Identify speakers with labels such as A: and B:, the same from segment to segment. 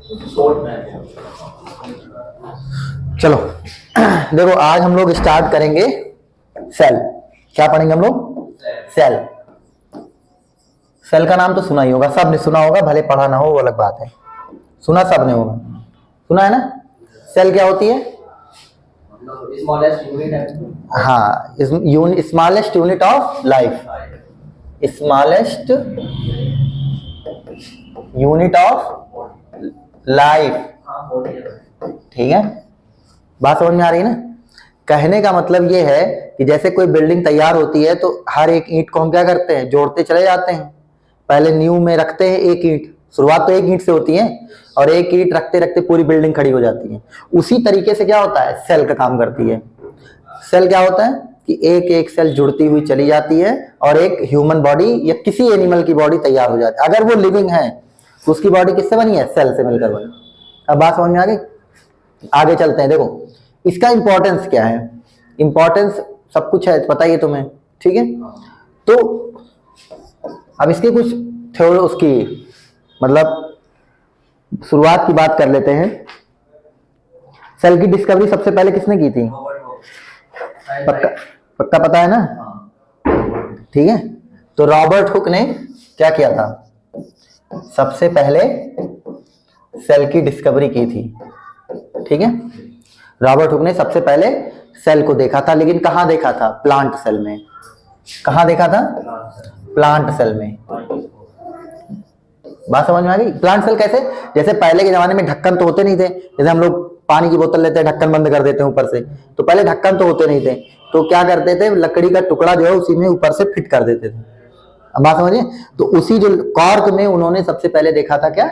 A: चलो देखो, आज हम लोग स्टार्ट करेंगे सेल। क्या पढ़ेंगे हम लोग? सेल। सेल का नाम तो सुना ही होगा, सबने सुना होगा, भले पढ़ा ना हो वो अलग बात है। सुना सबने होगा, सुना है ना? सेल क्या होती है? हाँ, smallest unit of life. Smallest unit of life, ठीक है? बात समझ में आ रही है ना? कहने का मतलब ये है कि जैसे कोई बिल्डिंग तैयार होती है तो हर एक ईंट को हम क्या करते हैं? जोड़ते चले जाते हैं। पहले नींव में रखते हैं एक ईंट, शुरुआत तो एक ईंट से होती है, और एक ईंट रखते रखते पूरी बिल्डिंग खड़ी हो जाती है। उसी तरीके से क्या होता है? सेल का काम करती है। सेल क्या होता है कि एक एक सेल जुड़ती हुई चली जाती है और एक ह्यूमन बॉडी या किसी एनिमल की बॉडी तैयार हो जाती है। अगर वो लिविंग है तो उसकी बॉडी किससे बनी है? सेल से मिलकर बनी। अब बात समझ में आ गई? आगे चलते हैं। देखो इसका इंपॉर्टेंस क्या है। इंपॉर्टेंस सब कुछ है, पता ही है तुम्हें, ठीक है? तो अब इसकी कुछ थ्योरी, उसकी मतलब शुरुआत की बात कर लेते हैं। सेल की डिस्कवरी सबसे पहले किसने की थी? पक्का पक्का पता है ना? ठीक है, तो रॉबर्ट हुक ने क्या किया था? सबसे पहले सेल की डिस्कवरी की थी, ठीक है? रॉबर्ट हुक ने सबसे पहले सेल को देखा था, लेकिन कहां देखा था? प्लांट सेल में। कहां देखा था? प्लांट सेल में। बात समझ में आ गई? प्लांट सेल कैसे? जैसे पहले के जमाने में ढक्कन तो होते नहीं थे। जैसे हम लोग पानी की बोतल लेते हैं, ढक्कन बंद कर देते हैं ऊपर से, तो पहले ढक्कन तो होते नहीं थे, तो क्या करते थे? लकड़ी का टुकड़ा जो है उसी में ऊपर से फिट कर देते थे। अब बात समझिए, तो उसी जो कॉर्क में उन्होंने सबसे पहले देखा था क्या?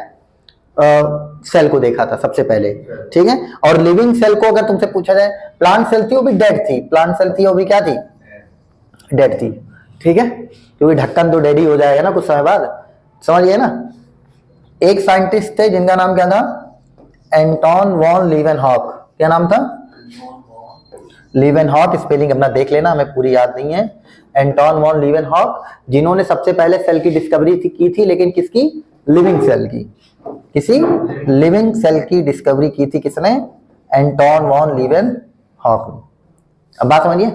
A: सेल को देखा था सबसे पहले, ठीक है? और लिविंग सेल को अगर तुमसे पूछा जाए, प्लांट सेल थी वो भी डेड थी, प्लांट सेल थी वो भी क्या थी? डेड थी, ठीक है? क्योंकि ढक्कन तो डेड ही हो जाएगा ना कुछ समय बाद, समझिए ना? एक साइंटिस्ट थे जिनका नाम क्या था? Anton van Leeuwenhoek. क्या नाम था? लीवेनहॉक। स्पेलिंग अपना देख लेना, हमें पूरी याद नहीं है। एंटोन वॉन लीवेनहॉक, जिन्होंने सबसे पहले सेल की डिस्कवरी की थी, लेकिन किसकी? लिविंग सेल की। किसी लिविंग सेल की डिस्कवरी की थी किसने? एंटोन वॉन लीवेनहॉक ने। अब बात समझिए,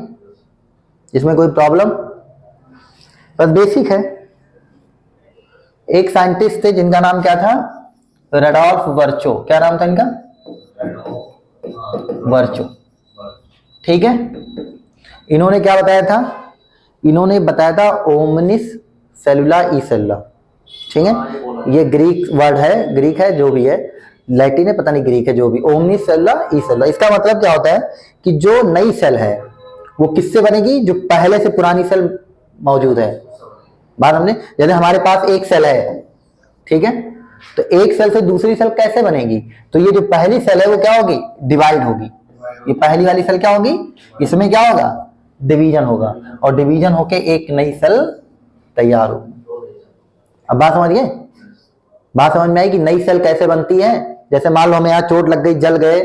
A: इसमें कोई प्रॉब्लम? बस बेसिक है। एक साइंटिस्ट थे जिनका नाम क्या था? रडोल्फ वर्चो। क्या नाम था इनका? वर्चो, ठीक है? इन्होंने क्या बताया था? इन्होंने बताया था ओमनिस सेलुला ई सेलुला, ठीक है? ये ग्रीक वर्ड है, ग्रीक है जो भी है, लैटिन है पता नहीं, ग्रीक है जो भी। ओमनिस सेलुला ई सेलुला, इसका मतलब क्या होता है कि जो नई सेल है वो किससे बनेगी? जो पहले से पुरानी सेल मौजूद है। बात हमने, जैसे हमारे पास एक सेल है, ठीक है? तो एक सेल से दूसरी सेल कैसे बनेगी? तो ये जो पहली सेल है वो क्या होगी? डिवाइड होगी। ये पहली वाली सेल क्या होगी? इसमें क्या होगा? डिवीजन होगा, और डिवीजन होके एक नई सेल तैयार होगी। अब बात समझिए? बात समझ में आई कि नई सेल कैसे बनती है? जैसे मान लो हमें यहाँ चोट लग गई, जल गए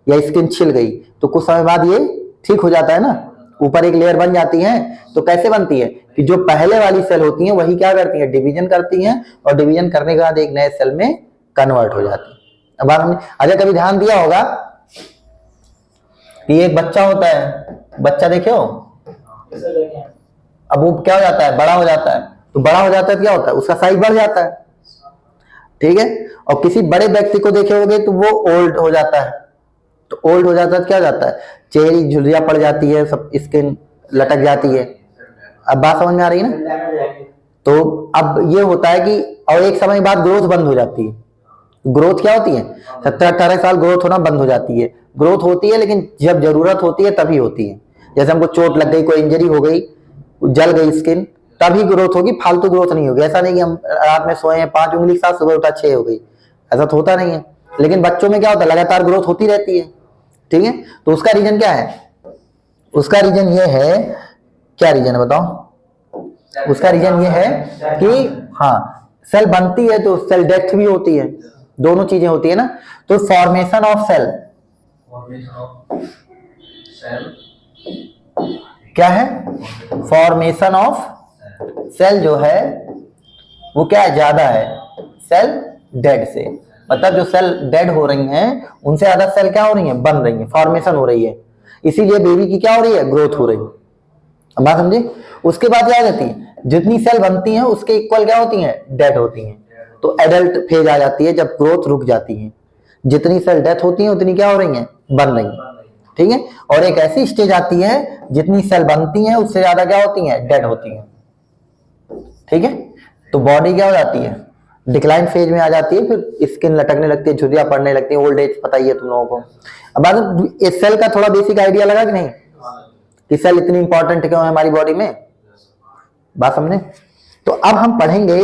A: या स्किन छिल गई, तो कुछ समय बाद ये ठीक हो जाता है ना, ऊपर एक लेयर बन जाती है। तो कैसे बनती है कि जो पहले वाली सेल होती है वही क्या करती है? डिवीजन करती हैं, और डिवीजन करने के बाद एक नए सेल में कन्वर्ट हो जाती है। अब बात हमने अच्छा कभी ध्यान दिया होगा कि एक बच्चा होता है, बच्चा देखे हो? अब वो क्या हो जाता है? बड़ा हो जाता है। तो बड़ा हो जाता है तो क्या होता है? उसका साइज बढ़ जाता है, ठीक है? और किसी बड़े व्यक्ति को देखे होगे तो वो ओल्ड हो जाता है। तो ओल्ड हो जाता है तो क्या हो जाता है? चेहरे झुर्रियां पड़ जाती है, सब स्किन लटक जाती है। अब बात समझ में आ रही है ना? तो अब ये होता है कि और एक समय बाद ग्रोथ बंद हो जाती है। ग्रोथ क्या होती है? 17-18 साल ग्रोथ होना बंद हो जाती है। ग्रोथ होती है लेकिन जब जरूरत होती है तभी होती है। जैसे हमको चोट लग गई, कोई इंजरी हो गई, जल गई स्किन, तभी ग्रोथ होगी, फालतू ग्रोथ नहीं होगी। ऐसा नहीं कि हम रात में सोए हैं 5 उंगली के साथ, सुबह उठा 6 हो गई, ऐसा तो होता नहीं है। लेकिन बच्चों में क्या होता है? लगातार ग्रोथ होती रहती है, ठीक है? तो उसका रीजन क्या है? उसका रीजन ये है, क्या रीजन है बताओ? उसका रीजन ये है कि हाँ, सेल बनती है तो सेल डेथ भी होती है, दोनों चीजें होती है ना। तो फॉर्मेशन ऑफ सेल क्या है? फॉर्मेशन ऑफ सेल जो है वो क्या है? ज्यादा है सेल डेड से। मतलब जो सेल डेड हो रही हैं उनसे ज्यादा सेल क्या हो रही हैं, बन रही हैं, फॉर्मेशन हो रही है, इसीलिए बेबी की क्या हो रही है, ग्रोथ हो रही है। अब बात समझे। उसके बाद क्या रहती है, जितनी सेल बनती हैं उसके इक्वल क्या होती हैं, डेड होती हैं। तो एडल्ट फेज आ जाती है जब ग्रोथ रुक जाती है, जितनी सेल डेथ होती है उतनी क्या हो रही हैं, बन रही हैं, ठीक है। और एक ऐसी स्टेज आती है जितनी सेल बनती हैं उससे ज्यादा क्या होती हैं, डेड होती हैं, ठीक है। तो बॉडी क्या हो जाती है, डिक्लाइन फेज में आ जाती है, फिर स्किन लटकने लगती है, झुर्रियां पड़ने लगती है, ओल्ड एज पता ही है तुम लोगों को। अब बात इस सेल का थोड़ा बेसिक आइडिया लगा कि नहीं, कि सेल इतनी इंपॉर्टेंट क्यों है हमारी बॉडी में, बात समझे। तो अब हम पढ़ेंगे,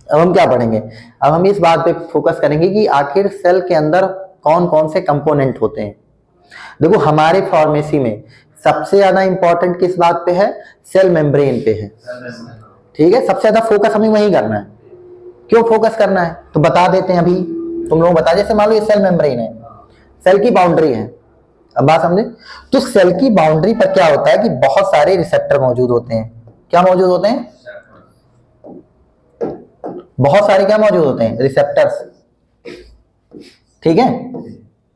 A: अब हम क्या पढ़ेंगे, अब हम इस बात पे फोकस करेंगे कि आखिर सेल के अंदर कौन कौन से कंपोनेंट होते हैं। देखो हमारे फार्मेसी में सबसे ज्यादा इंपॉर्टेंट किस बात पे है, सेल मेम्ब्रेन पे है, ठीक है। सबसे ज्यादा फोकस हमें वही करना है। क्यों फोकस करना है तो बता देते हैं, अभी तुम लोग बता, जैसे मान लो ये सेल मेम्ब्रेन है, सेल की बाउंड्री है। अब बात समझे। तो सेल की बाउंड्री पर क्या होता है कि बहुत सारे रिसेप्टर मौजूद होते हैं। क्या मौजूद होते हैं, बहुत सारे क्या मौजूद होते हैं, रिसेप्टर्स, ठीक है।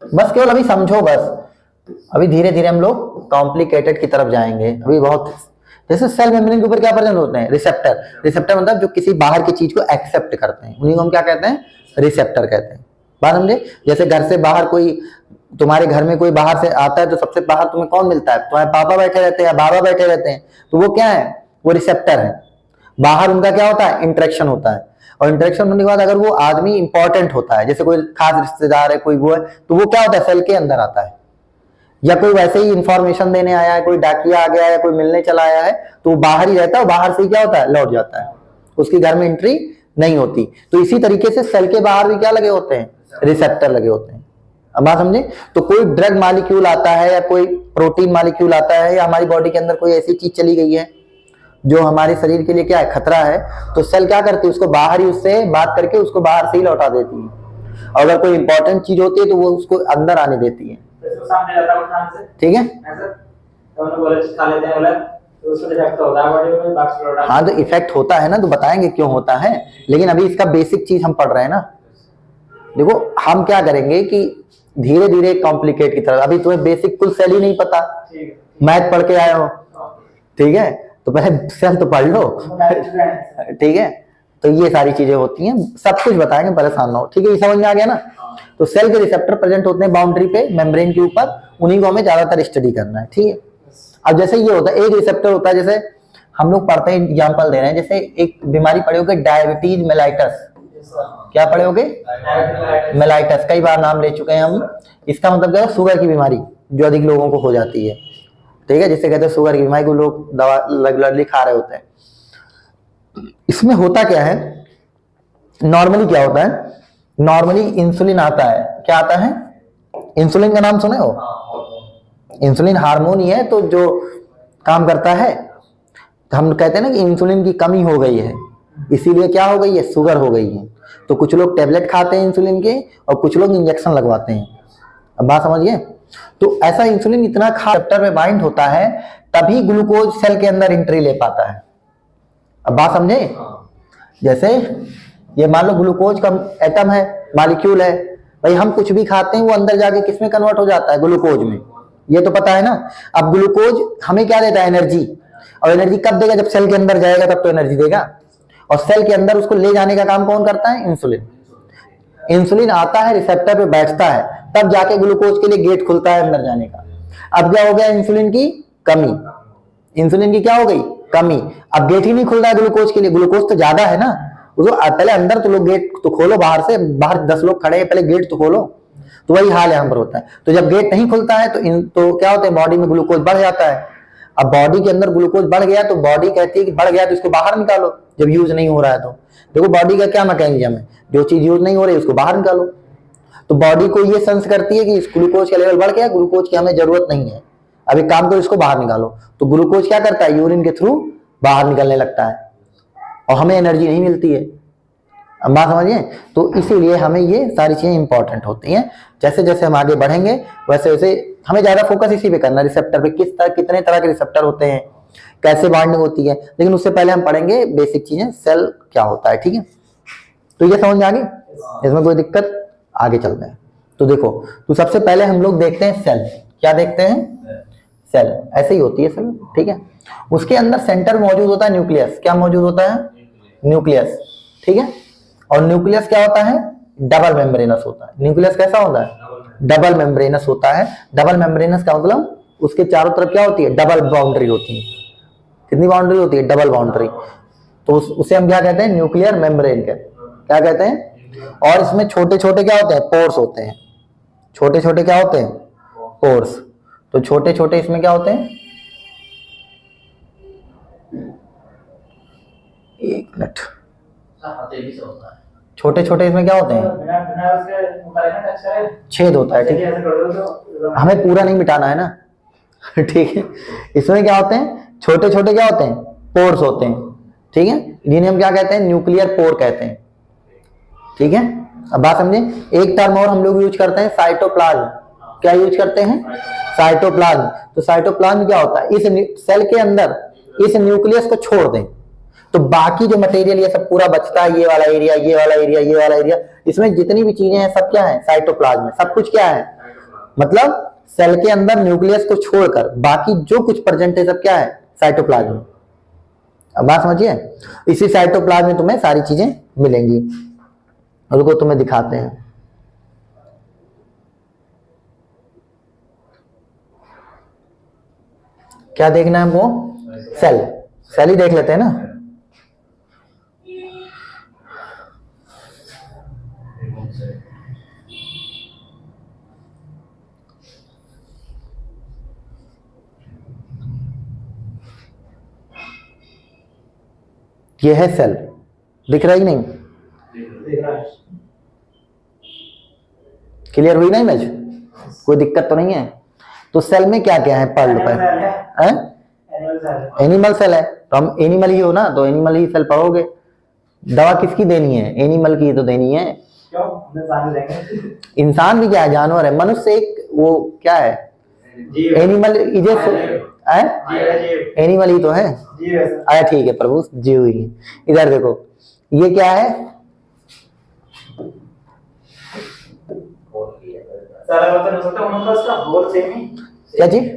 A: बस केवल अभी समझो, बस अभी धीरे धीरे हम लोग कॉम्प्लिकेटेड की तरफ जाएंगे। अभी बहुत, जैसे सेल मेम्ब्रेन के ऊपर क्या प्रेजेंट होते हैं, रिसेप्टर। रिसेप्टर मतलब जो किसी बाहर की चीज को एक्सेप्ट करते हैं, उन्हीं को हम क्या कहते हैं, रिसेप्टर कहते हैं। बात समझे। जैसे घर से बाहर कोई, तुम्हारे घर में कोई बाहर से आता है तो सबसे बाहर तुम्हें कौन मिलता है, तुम्हारे पापा बैठे रहते हैं या बाबा बैठे रहते हैं, तो वो क्या है, वो रिसेप्टर है। बाहर उनका क्या होता है, इंटरेक्शन होता है, और इंटरेक्शन होने के बाद अगर वो आदमी इंपॉर्टेंट होता है, जैसे कोई खास रिश्तेदार है, कोई वो है, तो वो क्या होता है, सेल के अंदर आता है। या कोई वैसे ही इंफॉर्मेशन देने आया है, कोई डाकिया आ गया है, कोई मिलने चला आया है, तो वो बाहर ही रहता है, बाहर से ही क्या होता है, लौट जाता है, उसकी घर में एंट्री नहीं होती। तो इसी तरीके से सेल के बाहर भी क्या लगे होते हैं, रिसेप्टर लगे होते हैं। अब बात समझे। तो कोई ड्रग मॉलिक्यूल आता है या कोई प्रोटीन मॉलिक्यूल आता है, या हमारी बॉडी के अंदर कोई ऐसी चीज चली गई है जो हमारे शरीर के लिए क्या है, खतरा है, तो सेल क्या करती है, उसको बाहर ही उससे बात करके उसको बाहर से ही लौटा देती है। और अगर कोई इंपॉर्टेंट चीज होती है तो वो उसको अंदर आने देती है, ठीक है। हाँ तो इफेक्ट होता है ना, तो बताएंगे क्यों होता है, लेकिन अभी इसका बेसिक चीज हम पढ़ रहे हैं ना। देखो हम क्या करेंगे कि धीरे धीरे कॉम्प्लिकेट की तरफ, अभी तुम्हें बेसिक कुल सेल ही नहीं पता, मैथ पढ़ के आए हो, ठीक है, तो पहले सेल तो पढ़ लो, ठीक है। तो ये सारी चीजें होती हैं, सब कुछ बताएंगे, परेशान ना हो, ठीक है। ये समझ में आ गया ना। तो सेल के रिसेप्टर प्रेजेंट होते हैं बाउंड्री पे, मेम्ब्रेन के ऊपर, उन्हीं को हमें ज्यादातर स्टडी करना है, ठीक है। अब जैसे ये होता है, एक रिसेप्टर होता है, जैसे हम लोग पढ़ते हैं, एग्जाम्पल दे रहे हैं, जैसे एक बीमारी पड़े होगे, डायबिटीज मेलाइटस। क्या पढ़े होगे, मेलाइटस, कई बार नाम ले चुके हैं हम। इसका मतलब क्या है, शुगर की बीमारी जो अधिक लोगों को हो जाती है, ठीक है, जिससे कहते हैं शुगर की बीमारी को लोग दवा रेगुलरली खा रहे होते हैं। इसमें होता क्या है, नॉर्मली क्या होता है, नॉर्मली इंसुलिन आता है। क्या आता है, इंसुलिन का नाम सुने हो, इंसुलिन हार्मोन ही है, तो जो काम करता है, हम कहते हैं ना कि इंसुलिन की कमी हो गई है, इसीलिए क्या हो गई है, शुगर हो गई है। तो कुछ लोग टेबलेट खाते हैं इंसुलिन के, और कुछ लोग इंजेक्शन लगवाते हैं। अब बात समझिए। तो ऐसा इंसुलिन इतना रिसेप्टर में बाइंड होता है, तभी ग्लूकोज सेल के अंदर एंट्री ले पाता है। अब बात समझे। जैसे ये मान लो ग्लूकोज का एटम है, मॉलिक्यूल है, भाई हम कुछ भी खाते हैं वो अंदर जाके किस में कन्वर्ट हो जाता है, ग्लूकोज में, ये तो पता है ना। अब ग्लूकोज हमें क्या देता है, एनर्जी, और एनर्जी कब देगा, जब सेल के अंदर जाएगा तब तो एनर्जी देगा। और सेल के अंदर उसको ले जाने का काम कौन करता है, इंसुलिन। इंसुलिन आता है, रिसेप्टर पे बैठता है, तब जाके ग्लूकोज के लिए गेट खुलता है अंदर जाने का। अब क्या हो गया, इंसुलिन की कमी, इंसुलिन की क्या हो गई, कमी। अब गेट ही नहीं खुल रहा है ग्लूकोज के लिए, ग्लूकोज तो ज्यादा है ना, उसको पहले अंदर तो लोग गेट तो खोलो, बाहर से, बाहर 10 लोग खड़े हैं, पहले गेट तो खोलो। तो वही हाल यहाँ पर होता है। तो जब गेट नहीं खुलता है तो क्या होता है, बॉडी में ग्लूकोज बढ़ जाता है। अब बॉडी के अंदर ग्लूकोज बढ़ गया तो बॉडी कहती है कि बढ़ गया तो इसको बाहर निकालो, जब यूज नहीं हो रहा है। तो देखो बॉडी का क्या मैकेनिज्म है, जो चीज यूज नहीं हो रही है उसको बाहर निकालो। तो बॉडी को ये सेंस करती है कि इस ग्लूकोज का लेवल बढ़ गया, ग्लूकोज की हमें जरूरत नहीं है, अब एक काम करो इसको बाहर निकालो। तो ग्लूकोज क्या करता है, यूरिन के थ्रू बाहर निकलने लगता है, और हमें एनर्जी नहीं मिलती है। अब बात समझिए। तो इसीलिए हमें ये सारी चीजें इंपॉर्टेंट होती हैं। जैसे जैसे हम आगे बढ़ेंगे वैसे वैसे हमें ज्यादा फोकस इसी पे करना है, रिसेप्टर पे, कितने तरह के रिसेप्टर होते हैं, कैसे बाइंडिंग होती है। लेकिन उससे पहले हम पढ़ेंगे बेसिक चीजें, सेल क्या होता है, ठीक है। तो ये समझ में आ गई। इसमें कोई दिक्कत? आगे चलते हैं। तो देखो, तो सबसे पहले हम लोग देखते हैं सेल। क्या देखते हैं? सेल। ऐसे ही होती है सेल, ठीक है। उसके अंदर सेंटर मौजूद होता है न्यूक्लियस। क्या मौजूद होता है? न्यूक्लियस, ठीक है। और न्यूक्लियस क्या होता है? डबल मेम्ब्रेनस होता है। न्यूक्लियस कैसा होता है? डबल मेम्ब्रेनस होता है। डबल मेम्ब्रेनस का मतलब उसके चारों तरफ क्या होती है? डबल बाउंड्री होती है। कितनी बाउंड्री होती है? Double boundary. तो उसे हम क्या कहते हैं? न्यूक्लियर मेम्ब्रेन कहते हैं। क्या कहते हैं? और इसमें छोटे छोटे क्या होते हैं? पोर्स होते हैं। छोटे छोटे क्या होते हैं? पोर्स। तो छोटे छोटे इसमें क्या होते हैं? एक मिनट। छोटे छोटे इसमें क्या होते हैं? छेद होता है, ठीक है। हमें पूरा नहीं मिटाना है ना ठीक है। इसमें क्या होते हैं? छोटे छोटे क्या होते हैं? पोर्स होते हैं, ठीक है। जिन्हें हम क्या कहते हैं? न्यूक्लियर पोर कहते हैं, ठीक है। अब बात समझे। एक टर्म और हम लोग यूज करते हैं, साइटोप्लाज्म। क्या यूज करते हैं? साइटोप्लाज्म। तो साइटोप्लाज्म क्या होता है? इस सेल के अंदर इस न्यूक्लियस को छोड़ दें तो बाकी जो मटेरियल ये सब पूरा बचता है, ये वाला एरिया, ये वाला एरिया, ये वाला एरिया, इसमें जितनी भी चीजें हैं सब क्या है? साइटोप्लाज्म में। सब कुछ क्या है? मतलब सेल के अंदर न्यूक्लियस को छोड़कर बाकी जो कुछ प्रेजेंट है सब क्या है? साइटोप्लाज्म। अब बात समझिए। इसी साइटोप्लाज्म में तुम्हें सारी चीजें मिलेंगी। रुको तुम्हें दिखाते हैं। क्या देखना है हमको? सेल। सेल ही देख लेते हैं ना। ये है सेल। दिख रहा है कि नहीं? क्लियर हुई ना इमेज? कोई दिक्कत तो नहीं है? तो सेल में क्या क्या है? पढ़ लो पहले। एनिमल सेल है तो हम एनिमल ही हो ना, तो एनिमल ही सेल पढ़ोगे। दवा किसकी देनी है? एनिमल की तो देनी है। इंसान भी क्या है? जानवर है। मनुष्य एक वो क्या है? एनिमल इज एनिमल ही तो है। अरे ठीक है प्रभु, जीव ही। इधर देखो, ये क्या है? क्या चीज?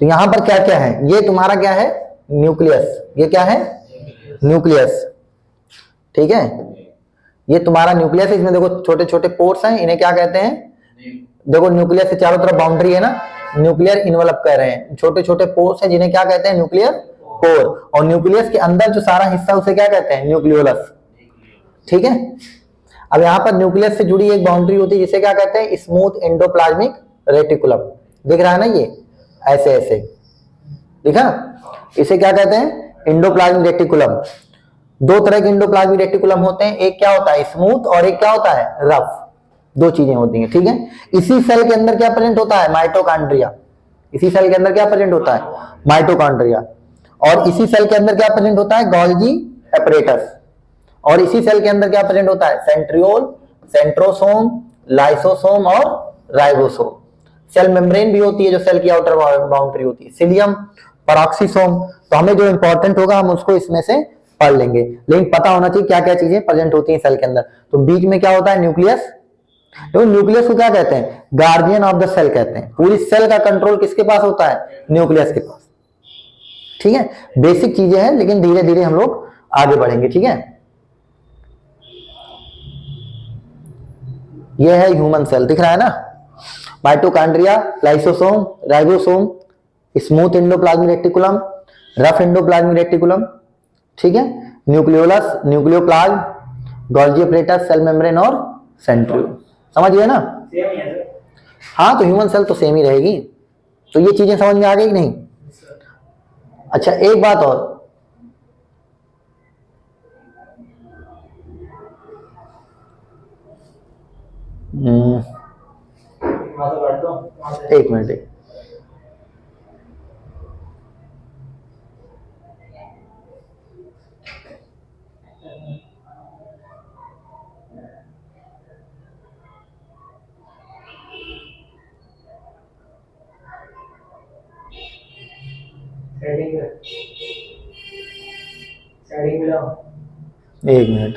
A: तो यहां पर क्या क्या है? ये तुम्हारा क्या है? न्यूक्लियस। ये क्या है? न्यूक्लियस, ठीक है। ये तुम्हारा न्यूक्लियस है। इसमें देखो छोटे छोटे पोर्स हैं, इन्हें क्या कहते हैं? देखो न्यूक्लियस के चारों तरफ बाउंड्री है ना, न्यूक्लियर इनवलप कह रहे हैं। छोटे छोटे पोर्स हैं जिन्हें क्या कहते हैं? Nuclear pore. और न्यूक्लियस के अंदर जो सारा हिस्सा उसे क्या कहते हैं? न्यूक्लियोलस, ठीक है। अब यहाँ पर न्यूक्लियस से जुड़ी एक बाउंड्री होती है जिसे क्या कहते हैं? Smooth endoplasmic reticulum. दिख रहा है ना? ये ऐसे ऐसे दिखा। इसे क्या कहते हैं? Endoplasmic reticulum. दो तरह के एंडोप्लाज्मिक रेटिकुलम होते हैं, एक क्या होता है? स्मूथ, और एक क्या होता है? रफ। दो चीजें होती हैं, ठीक है। इसी सेल के अंदर क्या प्रेजेंट होता है? माइटोकॉन्ड्रिया। इसी सेल के अंदर क्या प्रेजेंट होता है? माइटोकॉन्ड्रिया। और इसी सेल के अंदर क्या प्रेजेंट होता है? Golgi apparatus. और इसी सेल के अंदर क्या प्रेजेंट होता है? सेंट्रियोल, सेंट्रोसोम, लाइसोसोम और राइबोसोम। सेल मेम्ब्रेन भी होती है जो सेल की आउटर बाउंड्री होती है, सिलियम, पैरोक्सिसोम। तो हमें जो इंपॉर्टेंट होगा हम उसको इसमें से पढ़ लेंगे, लेकिन पता होना चाहिए क्या क्या चीजें प्रेजेंट होती हैं सेल के अंदर। तो बीच में क्या होता है? न्यूक्लियस। तो न्यूक्लियस को क्या कहते हैं? गार्डियन ऑफ द सेल कहते हैं। पूरी सेल का कंट्रोल किसके पास होता है? न्यूक्लियस के पास, ठीक है। बेसिक चीजें हैं लेकिन धीरे धीरे हम लोग आगे बढ़ेंगे, ठीक है। ये है ह्यूमन सेल, दिख रहा है ना? Mitochondria, lysosome, ribosome, smooth endoplasmic reticulum, rough endoplasmic reticulum, ठीक है। Nucleolus, nucleoplasm, Golgi apparatus, cell membrane और सेंट्रियोल। समझ गए ना? हाँ, तो ह्यूमन सेल तो सेम ही रहेगी। तो ये चीजें समझ में आ गई कि नहीं? अच्छा, एक बात और, एक मिनट। एक मिनट।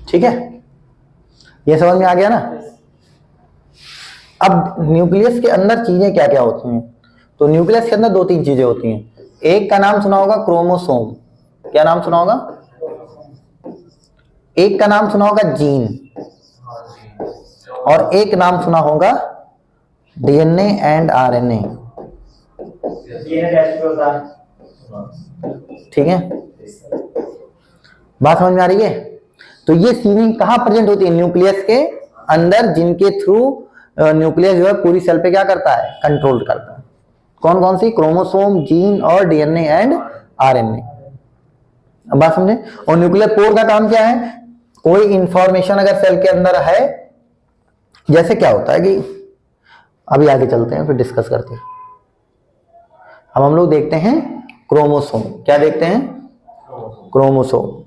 A: ठीक है, ये समझ में आ गया ना। अब न्यूक्लियस के अंदर चीजें क्या क्या होती हैं, तो न्यूक्लियस के अंदर दो तीन चीजें होती हैं। एक का नाम सुना होगा क्रोमोसोम, क्या नाम सुना होगा? एक का नाम सुना होगा जीन, और एक नाम सुना होगा डीएनए एंड आरएनए। ठीक है, बात समझ में आ रही है? तो ये चीजें कहां प्रेजेंट होती है? न्यूक्लियस के अंदर, जिनके थ्रू न्यूक्लियस जो है पूरी सेल पे क्या करता है? कंट्रोल करता है। कौन कौन सी? क्रोमोसोम, जीन और डीएनए एंड आरएनए। अब बात समझे? और न्यूक्लियर पोर का काम क्या है? कोई इंफॉर्मेशन अगर सेल के अंदर है, जैसे क्या होता है कि अभी आगे चलते हैं फिर डिस्कस करते हैं। अब हम लोग देखते हैं क्रोमोसोम। क्या देखते हैं? क्रोमोसोम।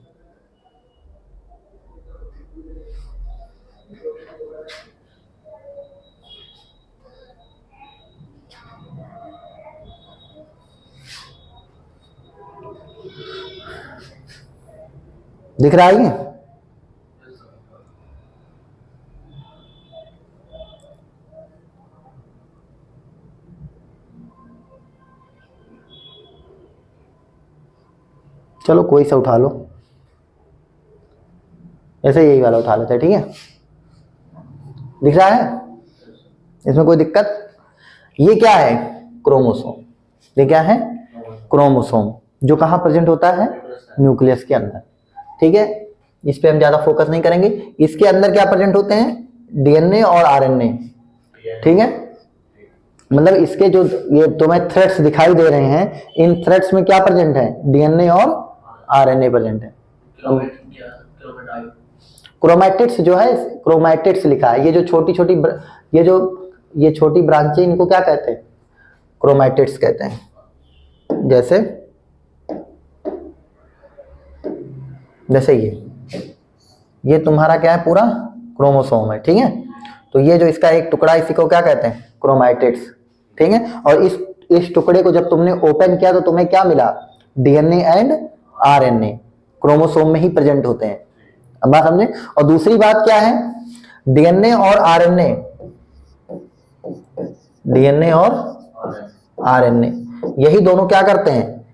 A: दिख रहा है ये? चलो कोई सा उठा लो, ऐसे यही वाला उठा लेते हैं। ठीक है, दिख रहा है? इसमें कोई दिक्कत? ये क्या है? क्रोमोसोम। ये क्या है? क्रोमोसोम, जो कहां प्रेजेंट होता है? न्यूक्लियस के अंदर। ठीक है, इस पे हम ज्यादा फोकस नहीं करेंगे। इसके अंदर क्या प्रेजेंट होते हैं? डीएनए और आरएनए। ठीक है, मतलब इसके जो ये तुम्हें थ्रेड्स दिखाई दे रहे हैं, इन थ्रेड्स में क्या प्रेजेंट है? डीएनए और आरएनए प्रेजेंट है। क्रोमैटिड्स जो है, क्रोमैटिड्स लिखा है। ये जो छोटी छोटी ये छोटी ब्रांचें, इनको क्या कहते हैं? क्रोमैटिड्स कहते हैं। जैसे ये तुम्हारा क्या है? पूरा क्रोमोसोम है। ठीक है, तो ये जो इसका एक टुकड़ा, इसी को क्या कहते हैं? क्रोमैटिड्स। ठीक है, और इस टुकड़े को जब तुमने ओपन किया तो तुम्हें क्या मिला? डीएनए एंड आरएनए क्रोमोसोम में ही प्रेजेंट होते हैं। अब बात समझे? और दूसरी बात क्या है? डीएनए और आरएनए, डीएनए और आरएनए यही दोनों क्या करते हैं?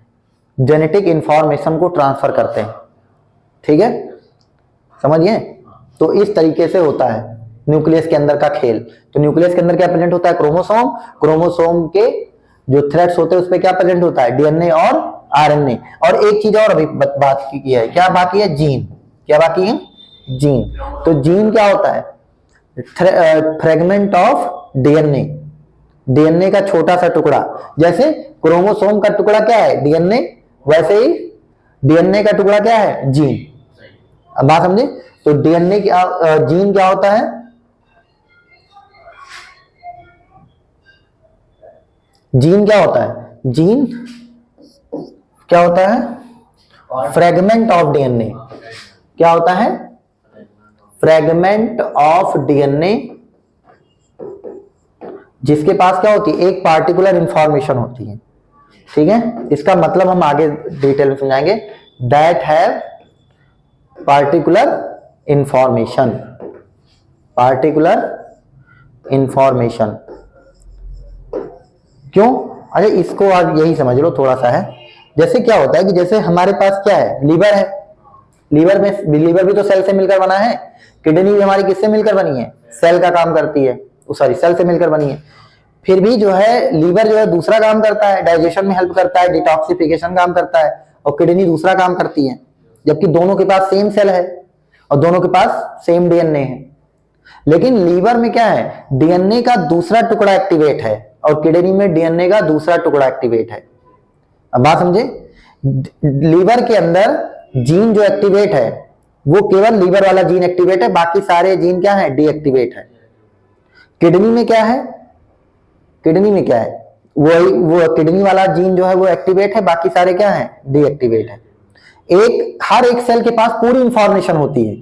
A: जेनेटिक इंफॉर्मेशन को ट्रांसफर करते हैं। ठीक है, समझिए? तो इस तरीके से होता है न्यूक्लियस के अंदर का खेल। तो न्यूक्लियस के अंदर क्या प्रेजेंट होता है? क्रोमोसोम। क्रोमोसोम के जो थ्रेड्स होते हैं उस पर क्या प्रेजेंट होता है? डीएनए और आरएनए। और एक चीज और अभी बात की है, क्या बाकी है? जीन। क्या बाकी है? जीन। तो जीन क्या होता है? फ्रेगमेंट ऑफ डीएनए, डीएनए का छोटा सा टुकड़ा। जैसे क्रोमोसोम का टुकड़ा क्या है? डीएनए, वैसे ही डीएनए का टुकड़ा क्या है? जीन। अब बात समझे? तो डीएनए जीन क्या होता है? जीन क्या होता है? जीन क्या होता है? Fragment of DNA. क्या होता है? फ्रेगमेंट ऑफ डीएनए, जिसके पास क्या होती है? एक पार्टिकुलर इंफॉर्मेशन होती है। ठीक है, इसका मतलब हम आगे डिटेल में समझाएंगे। That have particular information, particular information. क्यों? अरे इसको आज यही समझ लो थोड़ा सा है। जैसे क्या होता है कि जैसे हमारे पास क्या है? लीवर है। लीवर भी तो सेल से मिलकर बना है। किडनी भी हमारी किससे मिलकर बनी है? सेल का काम करती है, सॉरी सेल से मिलकर बनी है। फिर भी जो है लीवर जो है दूसरा काम करता है, डाइजेशन में हेल्प करता है, डिटॉक्सिफिकेशन काम करता है, और किडनी दूसरा काम करती है। जबकि दोनों के पास सेम सेल है और दोनों के पास सेम डीएनए है। लेकिन लीवर में क्या है? डीएनए का दूसरा टुकड़ा एक्टिवेट है और किडनी में डीएनए का दूसरा टुकड़ा एक्टिवेट है। अब बात समझे? लीवर के अंदर जीन जो एक्टिवेट है वो केवल लीवर वाला जीन एक्टिवेट है, बाकी सारे जीन क्या है? डीएक्टिवेट है। किडनी में क्या है? किडनी में क्या है? वो किडनी वाला जीन जो है वो एक्टिवेट है, बाकी सारे क्या है? डीएक्टिवेट है। हर एक सेल के पास पूरी इंफॉर्मेशन होती है,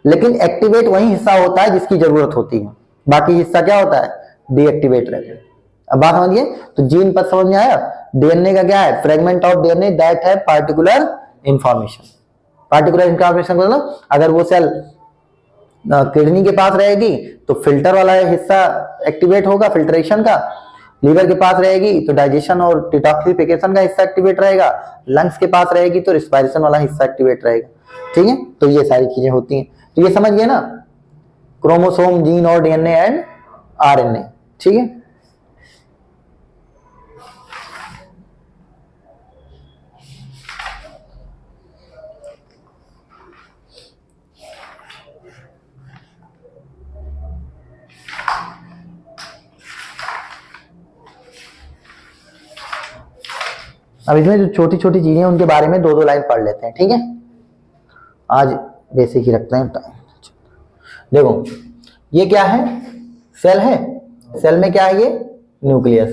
A: लेकिन एक्टिवेट वही हिस्सा होता है जिसकी जरूरत होती है, बाकी हिस्सा क्या होता है, डीएक्टिवेट रहता है। अब बात समझिए, तो जीन पर समझ में आया। डीएनए का क्या है, फ्रेगमेंट ऑफ डीएनए दैट है पार्टिकुलर इंफॉर्मेशन। पार्टिकुलर इंफॉर्मेशन मतलब अगर वो सेल किडनी के पास रहेगी तो फिल्टर वाला हिस्सा एक्टिवेट होगा, फिल्ट्रेशन का। लीवर के पास रहेगी तो डाइजेशन और डिटॉक्सिफिकेशन का हिस्सा एक्टिवेट रहेगा। लंग्स के पास रहेगी तो रिस्पायरेशन वाला हिस्सा एक्टिवेट रहेगा। ठीक है, तो ये सारी चीजें होती हैं। तो ये समझ गए ना, क्रोमोसोम, जीन और डीएनए एंड आरएनए। ठीक है, अब इसमें जो छोटी छोटी चीजें हैं उनके बारे में दो दो लाइन पढ़ लेते हैं। ठीक है, आज बेसिक ही रखते हैं। देखो ये क्या है, सेल है। सेल में क्या है, ये न्यूक्लियस।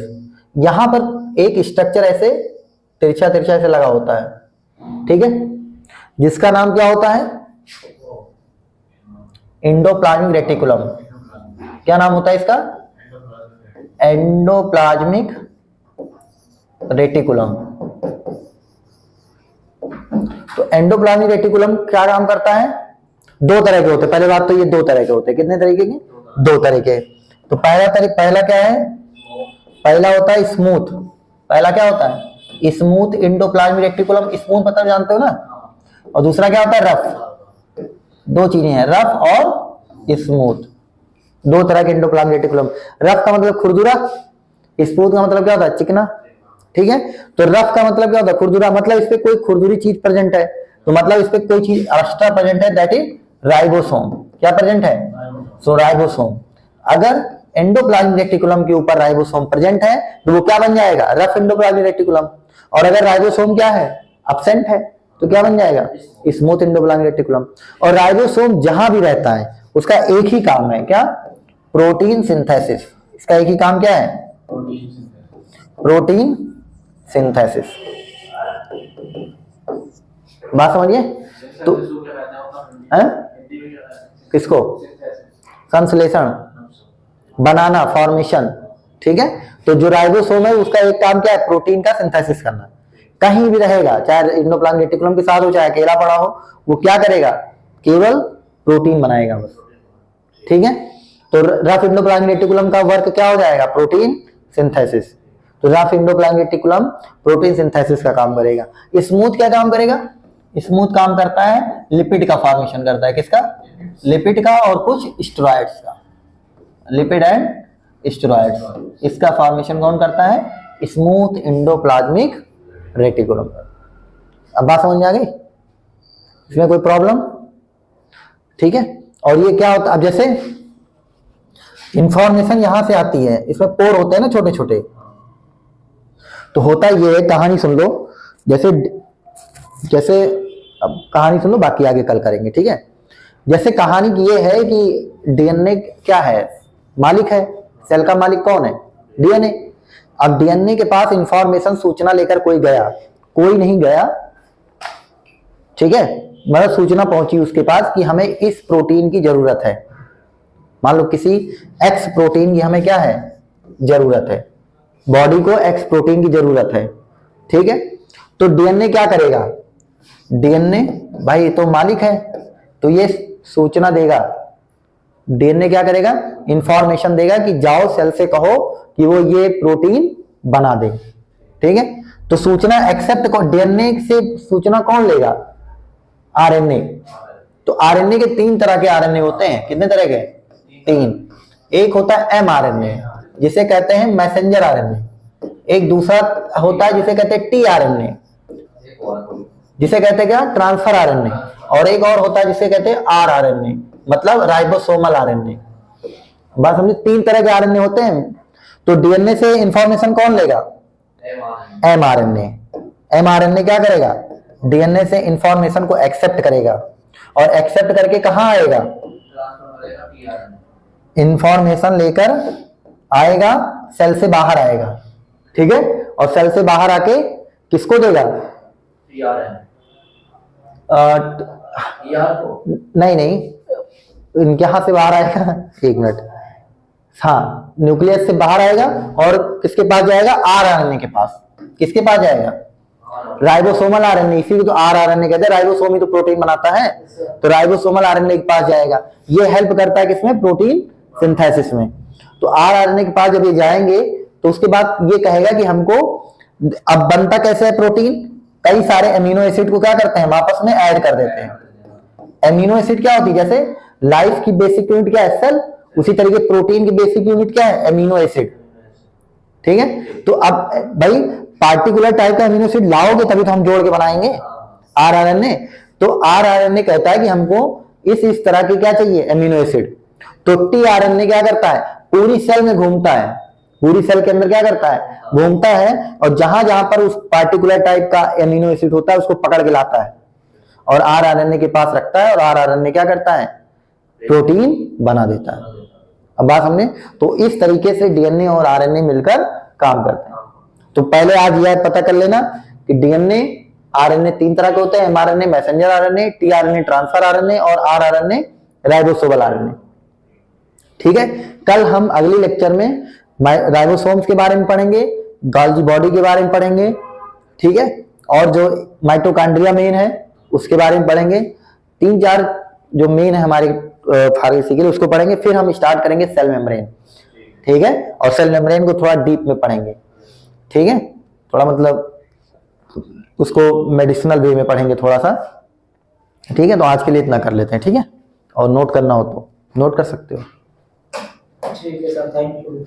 A: यहां पर एक स्ट्रक्चर ऐसे तिरछा तिरछा ऐसे लगा होता है। ठीक है, जिसका नाम क्या होता है, एंडोप्लाज्मिक रेटिकुलम। क्या नाम होता है इसका, एंडोप्लाज्मिक रेटिकुलम। तो एंडोप्लाज्मिक रेटिकुलम क्या काम करता है, दो तरह के होते हैं। पहले बात तो ये दो तरह के होते हैं। कितने तरीके के, दो तरह के। तो पहला क्या है, पहला होता है स्मूथ। पहला क्या होता है, स्मूथ एंडोप्लाज्मिक रेटिकुलम। स्मूथ मतलब जानते हो ना। और दूसरा क्या होता है, रफ। दो चीजें हैं, रफ और स्मूथ। दो तरह के एंडोप्लाज्मिक रेटिकुलम। रफ का मतलब खुरदुरा, स्मूथ का मतलब क्या होता है, चिकना। ठीक है, तो रफ का मतलब क्या होता है, खुरदुरा। मतलब इस पे कोई खुरदुरी चीज प्रेजेंट है, तो मतलब इस पे कोई चीज एक्स्ट्रा प्रेजेंट है, दैट इज राइबोसोम। क्या प्रेजेंट है, सो राइबोसोम। अगर एंडोप्लाज्मिक रेटिकुलम के ऊपर राइबोसोम प्रेजेंट है तो वो क्या बन जाएगा, रफ एंडोप्लाज्मिक रेटिकुलम। और अगर राइबोसोम क्या है, एब्सेंट है, तो क्या बन जाएगा, स्मूथ एंडोप्लाज्मिक रेटिकुलम। और राइबोसोम जहां भी रहता है उसका एक ही काम है, क्या, प्रोटीन सिंथेसिस। इसका एक ही काम क्या है, प्रोटीन सिंथेसिस। बात समझिए। तो किसको, संश्लेषण, बनाना, फॉर्मेशन। ठीक है, तो जो राइबोसोम है उसका एक काम क्या है, प्रोटीन का सिंथेसिस करना। कहीं भी रहेगा, चाहे एंडोप्लाज्मिक रेटिकुलम के साथ हो चाहे अकेला पड़ा हो, वो क्या करेगा, केवल प्रोटीन बनाएगा बस। ठीक है, तो रफ एंडोप्लाज्मिक रेटिकुलम का वर्क क्या हो जाएगा, प्रोटीन सिंथेसिस। तो rough endoplasmic reticulum protein synthesis का काम करेगा। स्मूथ क्या काम करेगा, स्मूथ काम करता है लिपिड का फॉर्मेशन करता है। किसका, लिपिड का और कुछ स्टेरॉइड्स का। लिपिड एंड स्टेरॉइड्स, इसका फॉर्मेशन कौन करता है, स्मूथ एंडोप्लाज्मिक रेटिकुलम। अब बात समझ में आ गई, इसमें कोई प्रॉब्लम। ठीक है, और ये क्या होता है, अब जैसे इंफॉर्मेशन यहां से आती है, इसमें पोर होते हैं ना छोटे छोटे। तो होता ये है, कहानी सुन लो। जैसे जैसे अब कहानी सुन लो, बाकी आगे कल करेंगे। ठीक है, जैसे कहानी की ये है कि डीएनए क्या है, मालिक है। सेल का मालिक कौन है, डीएनए। अब डीएनए के पास इंफॉर्मेशन, सूचना लेकर कोई गया, कोई नहीं गया। ठीक है, मतलब सूचना पहुंची उसके पास कि हमें इस प्रोटीन की जरूरत है। मान लो किसी एक्स प्रोटीन की हमें क्या है, जरूरत है, बॉडी को एक्स प्रोटीन की जरूरत है। ठीक है, तो डीएनए क्या करेगा, डीएनए भाई तो मालिक है, तो ये सूचना देगा। डीएनए क्या करेगा, इंफॉर्मेशन देगा कि जाओ सेल से कहो कि वो ये प्रोटीन बना दे। ठीक है, तो सूचना एक्सेप्ट को डीएनए से सूचना कौन लेगा, आरएनए। तो आरएनए के तीन तरह के आरएनए होते हैं। कितने तरह के, तीन। एक होता है एमआरएनए, जिसे कहते हैं मैसेंजर आरएनए। एक दूसरा होता है जिसे कहते हैं टीआरएनए, जिसे कहते हैं क्या, ट्रांसफर आरएनए। और एक और होता है जिसे कहते हैं आरआरएनए, मतलब राइबोसोमल आरएनए। बात समझे, तीन तरह के आरएनए होते हैं। तो डीएनए से इंफॉर्मेशन कौन लेगा, एमआरएनए। एमआरएनए क्या करेगा, डीएनए से इंफॉर्मेशन को एक्सेप्ट करेगा, और एक्सेप्ट करके कहां आएगा, इंफॉर्मेशन लेकर आएगा, सेल से बाहर आएगा। ठीक है, और सेल से बाहर आके किसको देगा, नहीं नहीं, इनके यहाँ से बाहर आएगा, एक मिनट, हाँ न्यूक्लियस से बाहर आएगा और किसके पास जाएगा, आरआरएनए के पास। किसके पास जाएगा, राइबोसोमल आरएनए, इसीलिए तो आरआरएनए कहते हैं, राइबोसोम ही तो प्रोटीन बनाता है, तो राइबोसोमल आरएनए के पास जाएगा। ये हेल्प करता है किसमें, प्रोटीन सिंथेसिस में। तो आरआरएनए के पास जब ये जाएंगे तो उसके बाद ये कहेगा कि हमको, अब बनता कैसे है प्रोटीन, कई सारे अमीनो एसिड को क्या करते हैं, हम आपस में ऐड कर देते हैं। अमीनो एसिड क्या होती है, जैसे लाइफ की बेसिक यूनिट क्या है, सेल, उसी तरीके प्रोटीन की बेसिक यूनिट क्या है, अमीनो एसिड। ठीक है, तो अब भाई पार्टिकुलर टाइप का अमीनो एसिड लाओगे तभी तो हम जोड़ के बनाएंगे आरआरएनए। तो आरआरएनए कहता है कि हमको इस तरह के क्या चाहिए, अमीनो एसिड। तो टीआरएनए क्या करता है, पूरी सेल में घूमता है, पूरी सेल के अंदर क्या करता है, घूमता है, और जहां जहां पर उस पार्टिकुलर टाइप का अमीनो एसिड होता है उसको पकड़ के लाता है और आरआरएनए के पास रखता है, और आरआरएनए क्या करता है, प्रोटीन बना देता है। अब बात हमने, तो इस तरीके से डीएनए और आरएनए मिलकर काम करते हैं। तो पहले आज यह पता कर लेना कि डीएनए आरएनए 3 तरह के होते हैं, mRNA messenger RNA, tRNA transfer RNA और आरआरएनए राइबोसोमल आरएनए। ठीक है, कल हम अगले लेक्चर में राइबोसोम्स के बारे में पढ़ेंगे, गोल्गी बॉडी के बारे में पढ़ेंगे। ठीक है, और जो माइटोकॉन्ड्रिया मेन है उसके बारे में पढ़ेंगे। 3-4 जो मेन है हमारे फार्मेसी के लिए उसको पढ़ेंगे। फिर हम स्टार्ट करेंगे सेल मेम्ब्रेन। ठीक है, और सेल मेम्ब्रेन को थोड़ा डीप में पढ़ेंगे। ठीक है, थोड़ा मतलब उसको मेडिसिनल वे में पढ़ेंगे थोड़ा सा। ठीक है, तो आज के लिए इतना कर लेते हैं। ठीक है, और नोट करना हो तो नोट कर सकते हो।
B: ठीक है सर, थैंक यू।